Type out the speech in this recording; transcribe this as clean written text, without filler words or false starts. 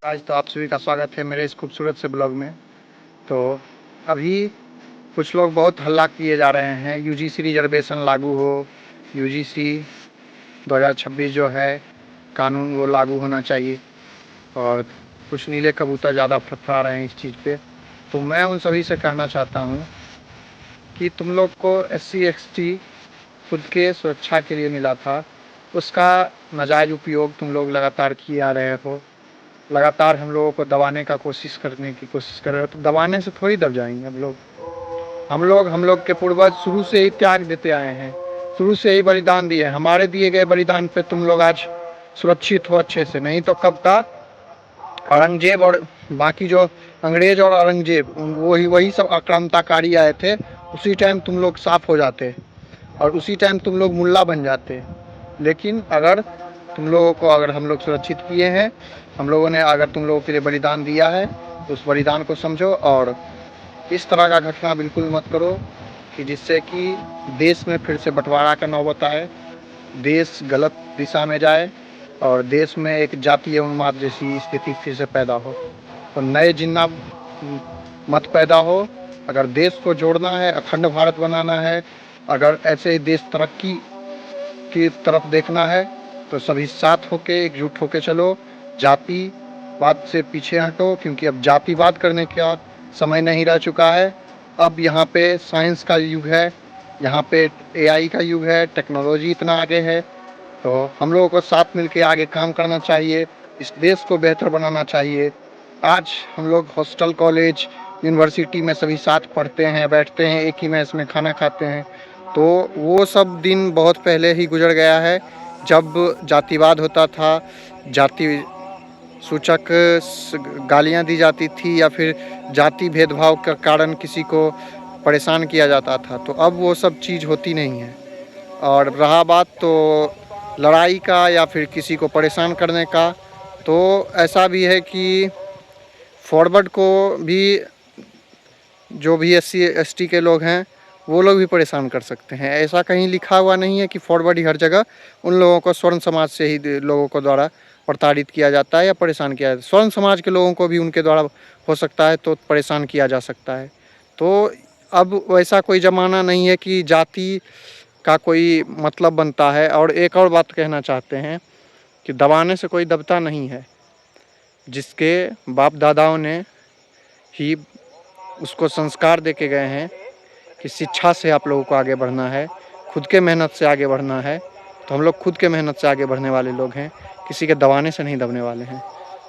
आज तो आप सभी का स्वागत है मेरे इस खूबसूरत से ब्लॉग में। तो अभी कुछ लोग बहुत हल्ला किए जा रहे हैं, यूजीसी रिजर्वेशन लागू हो, यूजीसी 2026 जो है कानून वो लागू होना चाहिए। और कुछ नीले कबूतर ज़्यादा फड़फड़ा रहे हैं इस चीज़ पे। तो मैं उन सभी से कहना चाहता हूँ कि तुम लोग को SC ST खुद के सुरक्षा के लिए मिला था, उसका नाजायज़ उपयोग तुम लोग लगातार किए आ रहे हो। लगातार हम लोगों को दबाने का कोशिश करने की कोशिश कर रहे हो। तो दबाने से थोड़ी दब जाएंगे हम लोग के पूर्वज शुरू से ही त्याग देते आए हैं, शुरू से ही बलिदान दिए। हमारे दिए गए बलिदान पे तुम लोग आज सुरक्षित हो अच्छे से, नहीं तो कब का औरंगजेब और बाकी जो अंग्रेज और औरंगजेब वही वही सब आक्रामताकारी आए थे, उसी टाइम तुम लोग साफ हो जाते और उसी टाइम तुम लोग मुल्ला बन जाते। लेकिन अगर तुम लोगों को अगर हम लोग सुरक्षित किए हैं, हम लोगों ने अगर तुम लोगों के लिए बलिदान दिया है, तो उस बलिदान को समझो और इस तरह का घटना बिल्कुल मत करो कि जिससे कि देश में फिर से बंटवारा का नौबत आए, देश गलत दिशा में जाए और देश में एक जातीय उन्माद जैसी स्थिति फिर से पैदा हो। तो नए जिन्ना मत पैदा हो। अगर देश को जोड़ना है, अखंड भारत बनाना है, अगर ऐसे ही देश तरक्की की तरफ देखना है, तो सभी साथ होके एकजुट होके चलो। जातिवाद से पीछे हटो, क्योंकि अब जातिवाद करने का समय नहीं रह चुका है। अब यहाँ पे साइंस का युग है, यहाँ पे AI का युग है, टेक्नोलॉजी इतना आगे है। तो हम लोगों को साथ मिलके आगे काम करना चाहिए, इस देश को बेहतर बनाना चाहिए। आज हम लोग हॉस्टल, कॉलेज, यूनिवर्सिटी में सभी साथ पढ़ते हैं, बैठते हैं, एक ही मेस में खाना खाते हैं। तो वो सब दिन बहुत पहले ही गुजर गया है, जब जातिवाद होता था, जाति सूचक गालियाँ दी जाती थी या फिर जाति भेदभाव के कारण किसी को परेशान किया जाता था। तो अब वो सब चीज़ होती नहीं है। और रहा बात तो लड़ाई का या फिर किसी को परेशान करने का, तो ऐसा भी है कि फॉरवर्ड को भी जो भी SC ST के लोग हैं वो लोग भी परेशान कर सकते हैं। ऐसा कहीं लिखा हुआ नहीं है कि फॉरवर्ड ही हर जगह उन लोगों को स्वर्ण समाज से ही लोगों को द्वारा प्रताड़ित किया जाता है या परेशान किया जाता है। स्वर्ण समाज के लोगों को भी उनके द्वारा हो सकता है तो परेशान किया जा सकता है। तो अब वैसा कोई ज़माना नहीं है कि जाति का कोई मतलब बनता है। और एक और बात कहना चाहते हैं कि दबाने से कोई दबता नहीं है, जिसके बाप दादाओं ने ही उसको संस्कार दे के गए हैं कि शिक्षा से आप लोगों को आगे बढ़ना है, खुद के मेहनत से आगे बढ़ना है। तो हम लोग खुद के मेहनत से आगे बढ़ने वाले लोग हैं, किसी के दबाने से नहीं दबने वाले हैं।